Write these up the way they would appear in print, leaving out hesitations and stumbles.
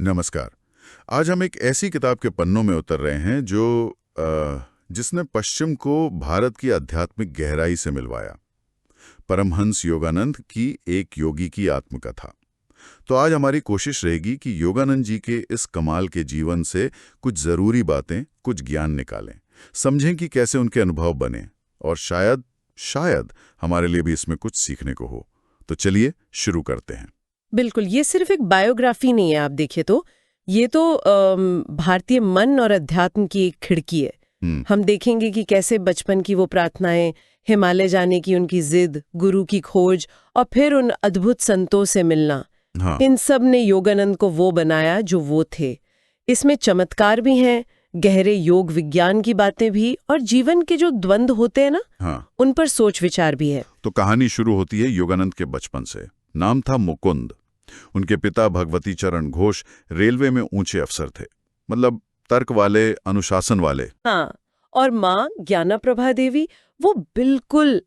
नमस्कार। आज हम एक ऐसी किताब के पन्नों में उतर रहे हैं जो जिसने पश्चिम को भारत की आध्यात्मिक गहराई से मिलवाया। परमहंस योगानंद की एक योगी की आत्मकथा। तो आज हमारी कोशिश रहेगी कि योगानंद जी के इस कमाल के जीवन से कुछ ज़रूरी बातें, कुछ ज्ञान निकालें, समझें कि कैसे उनके अनुभव बने और शायद हमारे लिए भी इसमें कुछ सीखने को हो। तो चलिए शुरू करते हैं। बिल्कुल, ये सिर्फ एक बायोग्राफी नहीं है। आप देखिए तो ये तो भारतीय मन और अध्यात्म की एक खिड़की है। हम देखेंगे कि कैसे बचपन की वो प्रार्थनाएं, हिमालय जाने की उनकी जिद, गुरु की खोज और फिर उन अद्भुत संतों से मिलना, हाँ। इन सब ने योगानंद को वो बनाया जो वो थे। इसमें चमत्कार भी हैं, गहरे योग विज्ञान की बातें भी, और जीवन के जो द्वंद्व होते हैं ना, हाँ। उन पर सोच विचार भी है। तो कहानी शुरू होती है योगानंद के बचपन से। नाम था मुकुंद। उनके पिता भगवती चरण घोष रेलवे में ऊंचे अफसर थे, मतलब तर्क वाले, अनुशासन वाले। हाँ, और माँ ज्ञानाप्रभा देवी, वो बिल्कुल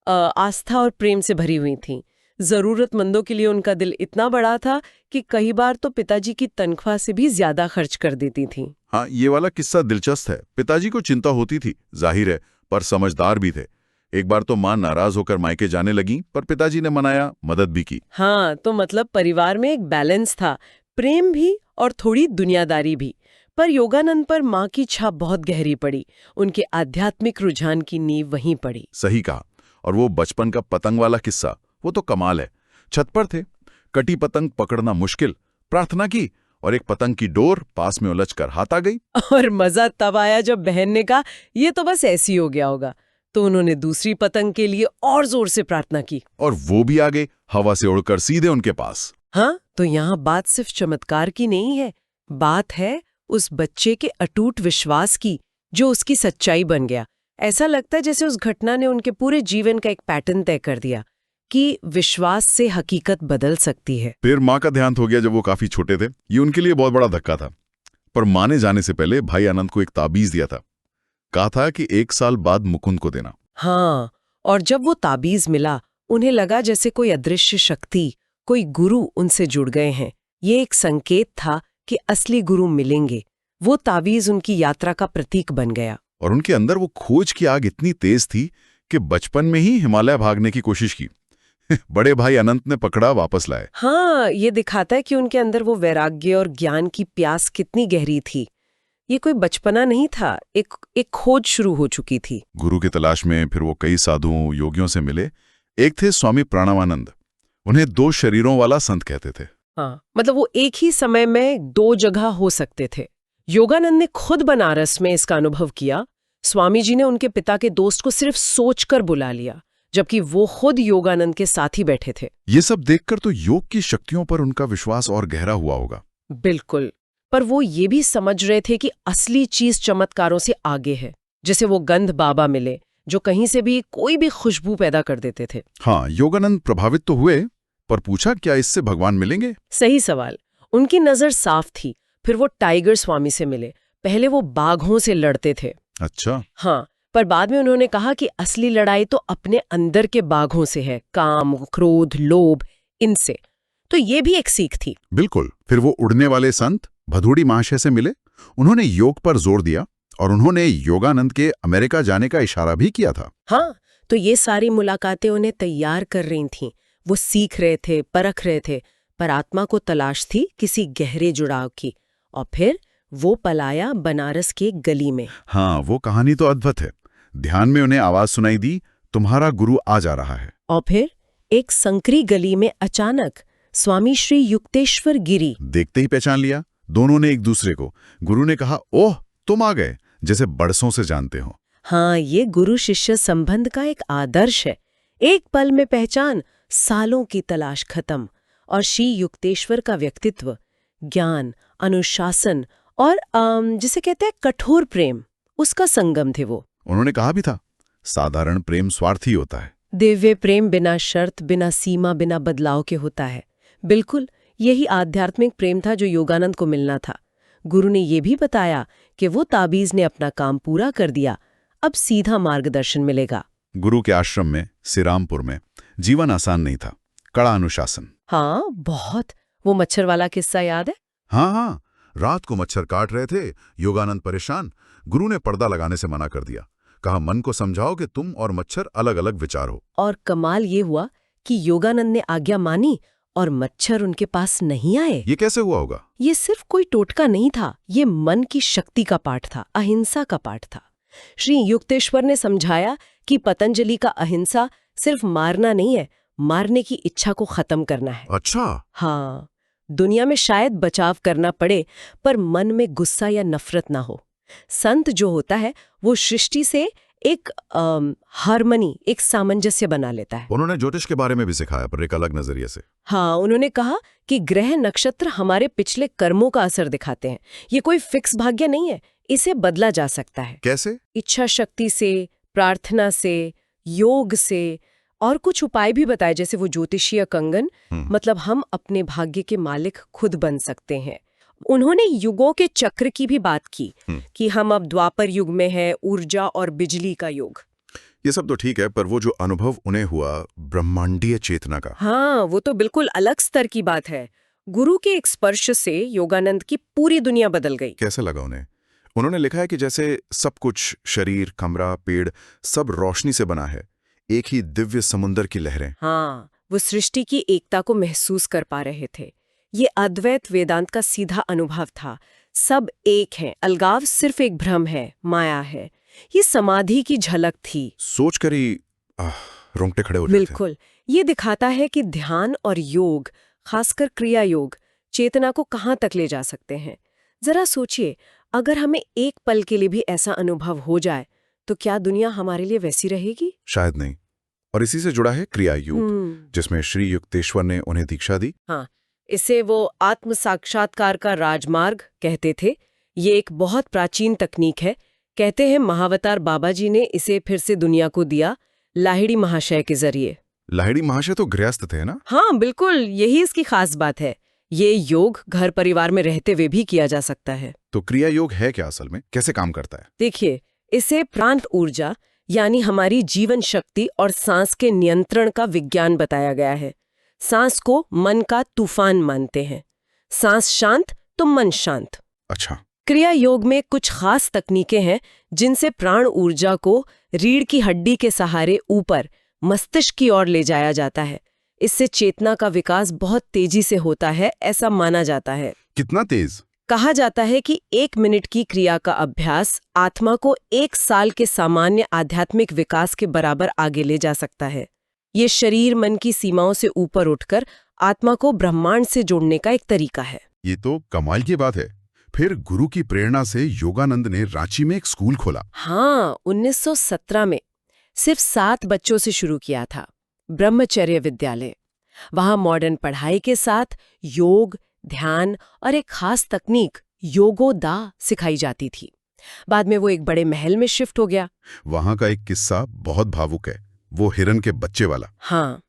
आस्था और प्रेम से भरी हुई थीं। जरूरतमंदों के लिए उनका दिल इतना बड़ा था कि कई बार तो पिताजी की तनख्वाह से भी ज्यादा खर्च कर देती थीं। हाँ, ये वाला किस्सा दिलचस्प है। पिताजी को चिंता होती थी, जाहिर है, पर समझदार भी थे। एक बार तो मां नाराज होकर मायके जाने लगी, पर पिताजी ने मनाया, मदद भी की। हाँ, तो मतलब परिवार में एक बैलेंस था, प्रेम भी और थोड़ी दुनियादारी भी। पर योगानंद पर माँ की छाप बहुत गहरी पड़ी। उनके आध्यात्मिक रुझान की नींव वहीं पड़ी। सही कहा। और वो बचपन का पतंग वाला किस्सा, वो तो कमाल है। छत पर थे, कटी पतंग पकड़ना मुश्किल, प्रार्थना की और एक पतंग की डोर पास में उलझकर हाथ आ गई। और मजा तब आया जब बहन ने कहा, ये तो बस ऐसी हो गया होगा। तो उन्होंने दूसरी पतंग के लिए और जोर से प्रार्थना की, और वो भी आ गई, हवा से उड़कर सीधे उनके पास। हाँ, तो यहाँ बात सिर्फ चमत्कार की नहीं है, बात है उस बच्चे के अटूट विश्वास की, जो उसकी सच्चाई बन गया। ऐसा लगता है जैसे उस घटना ने उनके पूरे जीवन का एक पैटर्न तय कर दिया कि विश्वास से हकीकत बदल सकती है। फिर माँ का ध्यान हो गया जब वो काफी छोटे थे। ये उनके लिए बहुत बड़ा धक्का था। पर माँ ने जाने से पहले भाई आनंद को एक ताबीज दिया था। कहा था कि 1 साल बाद मुकुंद को देना। हाँ, और जब वो ताबीज मिला, उन्हें लगा जैसे कोई अदृश्य शक्ति, कोई गुरु उनसे जुड़ गए हैं। ये एक संकेत था कि असली गुरु मिलेंगे। वो ताबीज उनकी यात्रा का प्रतीक बन गया। और उनके अंदर वो खोज की आग इतनी तेज थी कि बचपन में ही हिमालय भागने की कोशिश की। बड़े भाई अनंत ने पकड़ा, वापस लाए। हाँ, ये दिखाता है कि उनके अंदर वो वैराग्य और ज्ञान की प्यास कितनी गहरी थी। ये कोई बचपना नहीं था, एक खोज शुरू हो चुकी थी। गुरु की तलाश में फिर वो कई साधुओं, योगियों से मिले। एक थे स्वामी प्राणवानंद। उन्हें 2 शरीरों वाला संत कहते थे। हाँ, मतलब वो एक ही समय में 2 जगह हो सकते थे। योगानंद ने खुद बनारस में इसका अनुभव किया। स्वामी जी ने उनके पिता के दोस्त को सिर्फ सोचकर बुला लिया, जबकि वो खुद योगानंद के साथ ही बैठे थे। ये सब देखकर तो योग की शक्तियों पर उनका विश्वास और गहरा हुआ होगा। बिल्कुल, पर वो ये भी समझ रहे थे कि असली चीज चमत्कारों से आगे है। जैसे वो गंध बाबा मिले, जो कहीं से भी कोई भी खुशबू पैदा कर देते थे। हाँ, योगानंद प्रभावित तो हुए, पर पूछा क्या इससे भगवान मिलेंगे? सही सवाल। उनकी नजर साफ थी। फिर वो टाइगर स्वामी से मिले। पहले वो बाघों से लड़ते थे। अच्छा। हाँ, पर बाद में उन्होंने कहा कि असली लड़ाई तो अपने अंदर के बाघों से है, काम, क्रोध, लोभ, इनसे। तो ये भी एक सीख थी। बिल्कुल। फिर वो उड़ने वाले संत भदूड़ी महाशय से मिले। उन्होंने योग पर जोर दिया और उन्होंने योगानंद के अमेरिका जाने का इशारा भी किया था। हाँ, तो ये सारी मुलाकातें उन्हें तैयार कर रही थीं। वो सीख रहे थे, परख रहे थे, पर आत्मा को तलाश थी किसी गहरे जुड़ाव की। और फिर वो पलाया बनारस के गली में। हाँ, वो कहानी तो अद्भुत है। ध्यान में उन्हें आवाज सुनाई दी, तुम्हारा गुरु आ जा रहा है। और फिर एक संकरी गली में अचानक स्वामी श्री युक्तेश्वर गिरी। देखते ही पहचान लिया दोनों ने एक दूसरे को। गुरु ने कहा, ओह तुम आ गए, जैसे बरसों से जानते हो। हाँ, ये गुरु शिष्य संबंध का एक आदर्श है। एक पल में पहचान, सालों की तलाश खत्म। और श्री युक्तेश्वर का व्यक्तित्व, ज्ञान, अनुशासन और जिसे कहते हैं कठोर प्रेम, उसका संगम थे वो। उन्होंने कहा भी था, साधारण प्रेम स्वार्थी होता है, दिव्य प्रेम बिना शर्त, बिना सीमा, बिना बदलाव के होता है। बिल्कुल, यही आध्यात्मिक प्रेम था जो योगानंद को मिलना था। गुरु ने ये भी बताया कि वो ताबीज ने अपना काम पूरा कर दिया, अब सीधा मार्गदर्शन मिलेगा। गुरु के आश्रम में सिरामपुर में जीवन आसान नहीं था, कड़ा अनुशासन। हाँ, बहुत। वो मच्छर वाला किस्सा याद है? हाँ हाँ, रात को मच्छर काट रहे थे, योगानंद परेशान। गुरु ने पर्दा लगाने से मना कर दिया। कहा, मन को समझाओ कि तुम और मच्छर अलग अलग विचार हो। और कमाल ये हुआ कि योगानंद ने आज्ञा मानी और मच्छर उनके पास नहीं आए। ये कैसे हुआ होगा? ये सिर्फ कोई टोटका नहीं था, ये मन की शक्ति का पाठ था, अहिंसा का पाठ था। श्री युक्तेश्वर ने समझाया कि पतंजलि का अहिंसा सिर्फ मारना नहीं है, मारने की इच्छा को खत्म करना है। अच्छा। हाँ, दुनिया में शायद बचाव करना पड़े, पर मन में गुस्सा या नफरत ना हो। संत जो होता है वो सृष्टि से एक हार्मनी, एक सामंजस्य बना लेता है। उन्होंने ज्योतिष के बारे में भी सिखाया, पर एक अलग नजरिए से। हाँ, उन्होंने कहा कि ग्रह नक्षत्र हमारे पिछले कर्मों का असर दिखाते हैं। ये कोई फिक्स भाग्य नहीं है, इसे बदला जा सकता है। कैसे? इच्छा शक्ति से, प्रार्थना से, योग से, और कुछ उपाय भी बताए, जैसे वो ज्योतिषीय कंगन। मतलब हम अपने भाग्य के मालिक खुद बन सकते हैं। उन्होंने युगों के चक्र की भी बात की कि हम अब द्वापर युग में हैं, ऊर्जा और बिजली का युग। ये सब तो ठीक है, पर वो जो अनुभव उन्हें हुआ ब्रह्मांडीय चेतना का। हाँ, वो तो बिल्कुल अलग स्तर की बात है। गुरु के एक स्पर्श से योगानंद की पूरी दुनिया बदल गई। कैसे लगा उन्हें? उन्होंने लिखा है कि जैसे सब कुछ, शरीर, कमरा, पेड़, सब रोशनी से बना है, एक ही दिव्य समुंदर की लहरें। हाँ, वो सृष्टि की एकता को महसूस कर पा रहे थे। ये अद्वैत वेदांत का सीधा अनुभव था। सब एक हैं, अलगाव सिर्फ एक भ्रम है, माया है। ये समाधि की झलक थी। सोच कर ही रोंगटे खड़े हो जाते हैं। बिल्कुल, ये दिखाता है कि ध्यान और योग, खासकर क्रिया योग, चेतना को कहाँ तक ले जा सकते हैं। जरा सोचिए, अगर हमें एक पल के लिए भी ऐसा अनुभव हो जाए तो क्या दुनिया हमारे लिए वैसी रहेगी? शायद नहीं। और इसी से जुड़ा है क्रिया योग, जिसमें श्री युक्तेश्वर ने उन्हें दीक्षा दी। हाँ, इसे वो आत्म साक्षात्कार का राजमार्ग कहते थे। ये एक बहुत प्राचीन तकनीक है। कहते हैं महावतार बाबा जी ने इसे फिर से दुनिया को दिया, लाहिड़ी महाशय के जरिए। लाहिड़ी महाशय तो गृहस्थ थे ना? हाँ बिल्कुल, यही इसकी खास बात है। ये योग घर परिवार में रहते हुए भी किया जा सकता है। तो क्रिया योग है क्या असल में? कैसे काम करता है? देखिए, इसे प्राण ऊर्जा यानी हमारी जीवन शक्ति और सांस के नियंत्रण का विज्ञान बताया गया है। सांस को मन का तूफान मानते हैं। सांस शांत तो मन शांत। अच्छा। क्रिया योग में कुछ खास तकनीकें हैं जिनसे प्राण ऊर्जा को रीढ़ की हड्डी के सहारे ऊपर मस्तिष्क की ओर ले जाया जाता है। इससे चेतना का विकास बहुत तेजी से होता है, ऐसा माना जाता है। कितना तेज? कहा जाता है कि 1 मिनट की क्रिया का अभ्यास आत्मा को 1 साल के सामान्य आध्यात्मिक विकास के बराबर आगे ले जा सकता है। ये शरीर मन की सीमाओं से ऊपर उठकर आत्मा को ब्रह्मांड से जोड़ने का एक तरीका है। ये तो कमाल की बात है। फिर गुरु की प्रेरणा से योगानंद ने रांची में एक स्कूल खोला। हाँ, 1917 में सिर्फ 7 बच्चों से शुरू किया था, ब्रह्मचर्य विद्यालय। वहां मॉडर्न पढ़ाई के साथ योग, ध्यान और एक खास तकनीक योगोदा सिखाई जाती थी। बाद में वो एक बड़े महल में शिफ्ट हो गया। वहां का एक किस्सा बहुत भावुक है, वो हिरन के बच्चे वाला। हाँ,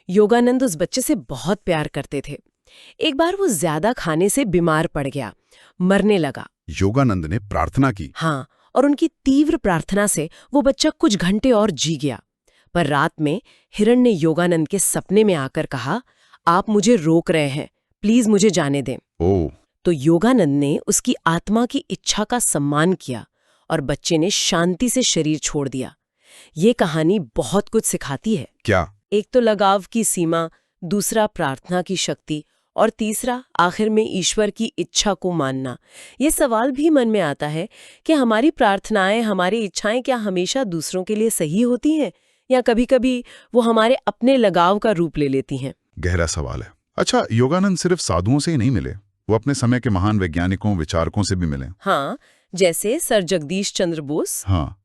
योगानंद उस बच्चे से बहुत प्यार करते थे। एक बार वो ज्यादा खाने से बीमार पड़ गया, मरने लगा। योगानंद ने प्रार्थना की। हाँ, और उनकी तीव्र प्रार्थना से वो बच्चा कुछ घंटे और जी गया। पर रात में हिरण ने योगानंद के सपने में आकर कहा, आप मुझे रोक रहे हैं, प्लीज मुझे जाने दें। ओह। तो योगानंद ने उसकी आत्मा की इच्छा का सम्मान किया और बच्चे ने शांति से शरीर छोड़ दिया। ये कहानी बहुत कुछ सिखाती है। क्या? एक तो लगाव की सीमा, दूसरा प्रार्थना की शक्ति, और तीसरा आखिर में ईश्वर की इच्छा को मानना। ये सवाल भी मन में आता है कि हमारी प्रार्थनाएं, हमारी इच्छाएं क्या हमेशा दूसरों के लिए सही होती हैं, या कभी-कभी वो हमारे अपने लगाव का रूप ले लेती हैं? गहरा सवाल है। अच्छा, योगानंद सिर्फ साधुओं से ही नहीं मिले, वो अपने समय के महान वैज्ञानिकों, विचारकों से भी मिले। हाँ, जैसे सर जगदीश चंद्र बोस। हाँ,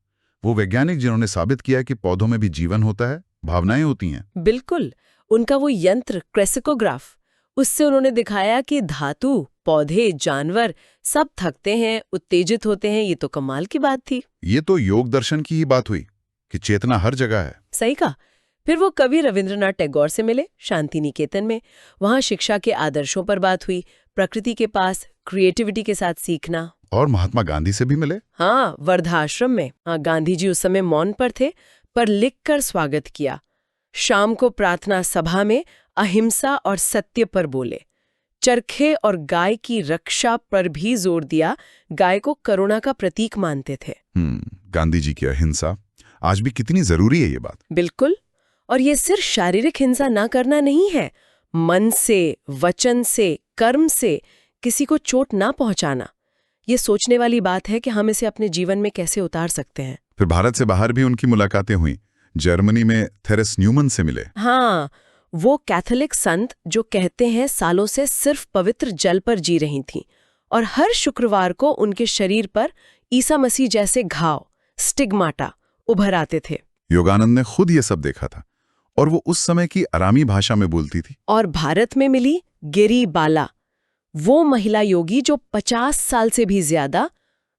वो वैज्ञानिक जिन्होंने साबित किया कि पौधों में भी जीवन होता है, भावनाएं होती हैं। बिल्कुल, उनका वो यंत्र क्रेसिकोग्राफ, उससे उन्होंने दिखाया कि धातु, पौधे, जानवर सब थकते हैं, उत्तेजित होते हैं। ये तो कमाल की बात थी। ये तो योग दर्शन की ही बात हुई कि चेतना हर जगह है। सही कहा। फिर वो कवि रविंद्रनाथ टैगोर से मिले शांति निकेतन में। वहां शिक्षा के आदर्शों पर बात हुई, प्रकृति के पास क्रिएटिविटी के साथ सीखना। और महात्मा गांधी से भी मिले। हाँ, वर्धा आश्रम में। हाँ, गांधी जी उस समय मौन पर थे, पर लिखकर स्वागत किया। शाम को प्रार्थना सभा में अहिंसा और सत्य पर बोले। चरखे और गाय की रक्षा पर भी जोर दिया। गाय को करुणा का प्रतीक मानते थे। गांधी जी की अहिंसा आज भी कितनी जरूरी है ये बात। बिल्कुल। और ये सिर्फ शारीरिक हिंसा ना करना नहीं है, मन से, वचन से, कर्म से किसी को चोट ना पहुंचाना। ये सोचने वाली बात है कि हम इसे अपने जीवन में कैसे उतार सकते हैं। फिर भारत से बाहर भी उनकी मुलाकातें हुई। जर्मनी में थेरेस न्यूमन से मिले। हाँ, वो कैथोलिक संत जो कहते हैं सालों से सिर्फ पवित्र जल पर जी रही थीं और हर शुक्रवार को उनके शरीर पर ईसा मसीह जैसे घाव, स्टिग्माटा उभर आते थे। योगानंद ने खुद ये सब देखा था और वो उस समय की अरामी भाषा में बोलती थी। और भारत में मिली गिरी बाला, वो महिला योगी जो 50 साल से भी ज्यादा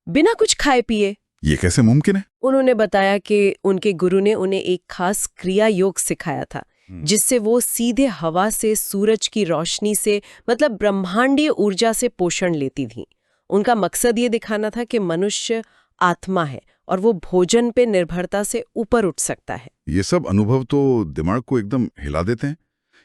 बिना कुछ खाए पिए। ये कैसे मुमकिन है? उन्होंने बताया कि उनके गुरु ने उन्हें एक खास क्रिया योग सिखाया था, जिससे वो सीधे हवा से, सूरज की रोशनी से, मतलब ब्रह्मांडीय ऊर्जा से पोषण लेती थीं। उनका मकसद ये दिखाना था कि मनुष्य आत्मा है और वो भोजन पे निर्भरता से ऊपर उठ सकता है। ये सब अनुभव तो दिमाग को एकदम हिला देते हैं।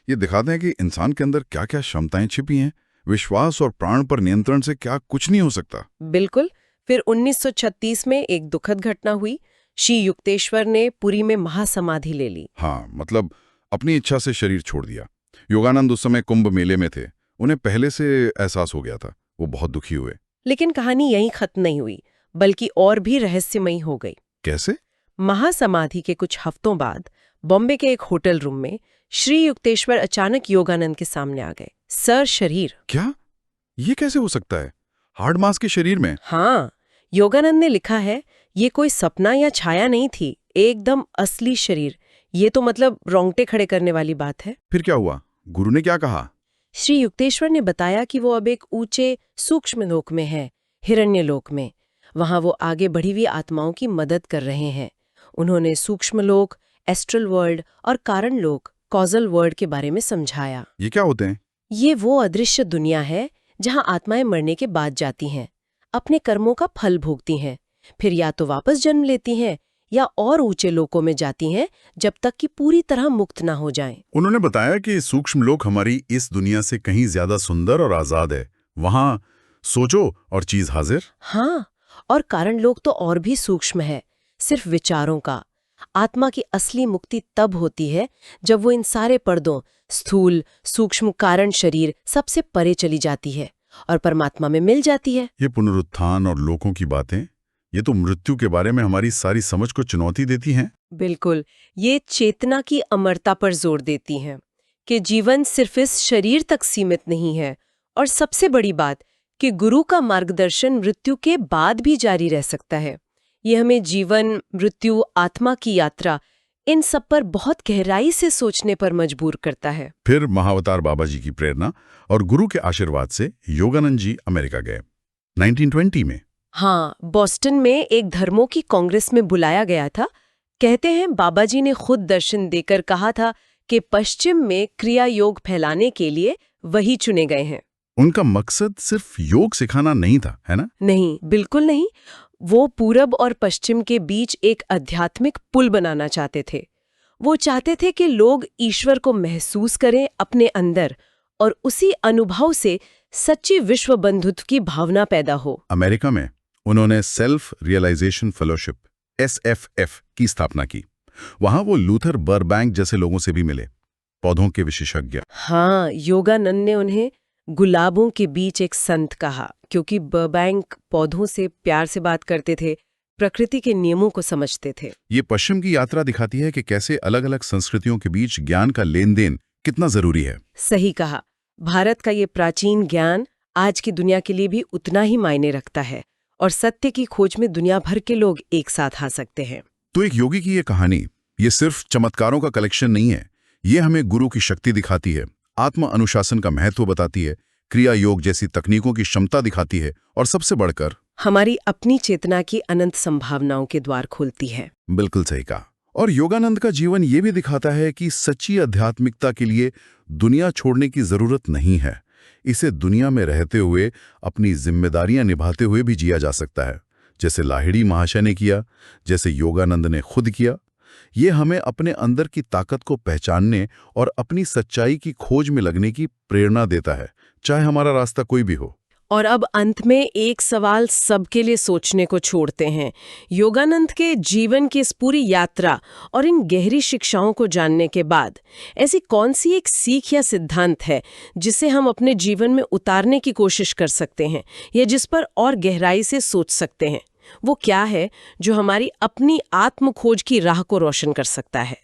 ये दिखाते हैं कि इंसान के अंदर क्या क्या क्षमताएं छिपी हैं। विश्वास और प्राण पर नियंत्रण से क्या कुछ नहीं हो सकता। बिल्कुल। फिर 1936 में एक दुखद घटना हुई। श्री युक्तेश्वर ने पुरी में महासमाधि ले ली। हाँ, मतलब अपनी इच्छा से शरीर छोड़ दिया। योगानंद उस समय कुंभ मेले में थे। उन्हें पहले से एहसास हो गया था। वो बहुत दुखी हुए। लेकिन कहानी यहीं खत्म नहीं हुई, बल्कि और भी रहस्यमयी हो गई। कैसे? महासमाधि के कुछ हफ्तों बाद बॉम्बे के एक होटल रूम में श्री युक्तेश्वर अचानक योगानंद के सामने आ गए, सर शरीर। क्या? ये कैसे हो सकता है? हार्ड मास के शरीर में? हाँ, योगानंद ने लिखा है, ये कोई सपना या छाया नहीं थी, एकदम असली शरीर। ये तो मतलब रोंगटे खड़े करने वाली बात है। फिर क्या हुआ? गुरु ने क्या कहा? श्री युक्तेश्वर ने बताया कि वो अब एक ऊंचे सूक्ष्म लोक में है, हिरण्य लोक में। वहां वो आगे बढ़ी हुई आत्माओं की मदद कर रहे हैं। उन्होंने सूक्ष्म लोक, एस्ट्रल वर्ल्ड और कारण लोक, कॉजल वर्ल्ड के बारे में समझाया। ये क्या होते हैं? ये वो अदृश्य दुनिया है जहां आत्माएं मरने के बाद जाती हैं, अपने कर्मों का फल भोगती हैं, फिर या तो वापस जन्म लेती हैं या और ऊंचे लोकों में जाती हैं जब तक कि पूरी तरह मुक्त ना हो जाएं। उन्होंने बताया कि सूक्ष्म लोक हमारी इस दुनिया से कहीं ज्यादा सुंदर और आजाद है। वहां सोचो और चीज हाजिर। हाँ, और कारण लोक तो और भी सूक्ष्म है, सिर्फ विचारों का। आत्मा की असली मुक्ति तब होती है जब वो इन सारे पर्दों, स्थूल, सूक्ष्म, कारण शरीर सबसे परे चली जाती है और परमात्मा में मिल जाती है। ये पुनरुत्थान और लोकों की बातें, ये तो मृत्यु के बारे में हमारी सारी समझ को चुनौती देती हैं। बिल्कुल, ये चेतना की अमरता पर जोर देती हैं कि जीवन सिर्फ इस शरीर तक सीमित नहीं है, और सबसे बड़ी बात कि गुरु का मार्गदर्शन मृत्यु के बाद भी जारी रह सकता है। ये हमें जीवन, मृत्यु, आत्मा की यात्रा, इन सब पर बहुत गहराई से सोचने पर मजबूर करता है। फिर महाअवतार बाबा जी की प्रेरणा और गुरु के आशीर्वाद से योगानंद जी अमेरिका गए 1920 में। हाँ, बॉस्टन में एक धर्मों की कांग्रेस में बुलाया गया था। कहते हैं बाबा जी ने खुद दर्शन देकर कहा था कि पश्चिम में क्रिया योग फैलाने के लिए वही चुने गए हैं। उनका मकसद सिर्फ योग सिखाना नहीं था, है ना? नहीं, बिल्कुल नहीं। वो पूरब और पश्चिम के बीच एक आध्यात्मिक पुल बनाना चाहते थे। वो चाहते थे कि लोग ईश्वर को महसूस करें अपने अंदर और उसी अनुभव से सच्ची विश्व बंधुत्व की भावना पैदा हो। अमेरिका में उन्होंने सेल्फ रियलाइजेशन फेलोशिप SFF की स्थापना की। वहां वो लूथर बर्बैंक जैसे लोगों से भी मिले, पौधों के विशेषज्ञ। हाँ, योगानंद ने उन्हें गुलाबों के बीच एक संत कहा, क्योंकि बर्बैंक पौधों से प्यार से बात करते थे, प्रकृति के नियमों को समझते थे। ये पश्चिम की यात्रा दिखाती है कि कैसे अलग अलग संस्कृतियों के बीच ज्ञान का लेन देन कितना जरूरी है। सही कहा। भारत का ये प्राचीन ज्ञान आज की दुनिया के लिए भी उतना ही मायने रखता है, और सत्य की खोज में दुनिया भर के लोग एक साथ आ सकते हैं। तो एक योगी की ये कहानी, ये सिर्फ चमत्कारों का कलेक्शन नहीं है। ये हमें गुरु की शक्ति दिखाती है, आत्म अनुशासन का महत्व बताती है, क्रिया योग जैसी तकनीकों की क्षमता दिखाती है, और सबसे बढ़कर हमारी अपनी चेतना की अनंत संभावनाओं के द्वार खोलती है। बिल्कुल सही कहा। और योगानंद का जीवन ये भी दिखाता है कि सच्ची आध्यात्मिकता के लिए दुनिया छोड़ने की जरूरत नहीं है। इसे दुनिया में रहते हुए अपनी जिम्मेदारियां निभाते हुए भी जिया जा सकता है, जैसे लाहिड़ी महाशय ने किया, जैसे योगानंद ने खुद किया। ये हमें अपने अंदर की ताकत को पहचानने और अपनी सच्चाई की खोज में लगने की प्रेरणा देता है, चाहे हमारा रास्ता कोई भी हो। और अब अंत में एक सवाल सबके लिए सोचने को छोड़ते हैं। योगानंद के जीवन की इस पूरी यात्रा और इन गहरी शिक्षाओं को जानने के बाद ऐसी कौन सी एक सीख या सिद्धांत है जिसे हम अपने जीवन में उतारने की कोशिश कर सकते हैं या जिस पर और गहराई से सोच सकते हैं? वो क्या है जो हमारी अपनी आत्म खोज की राह को रोशन कर सकता है?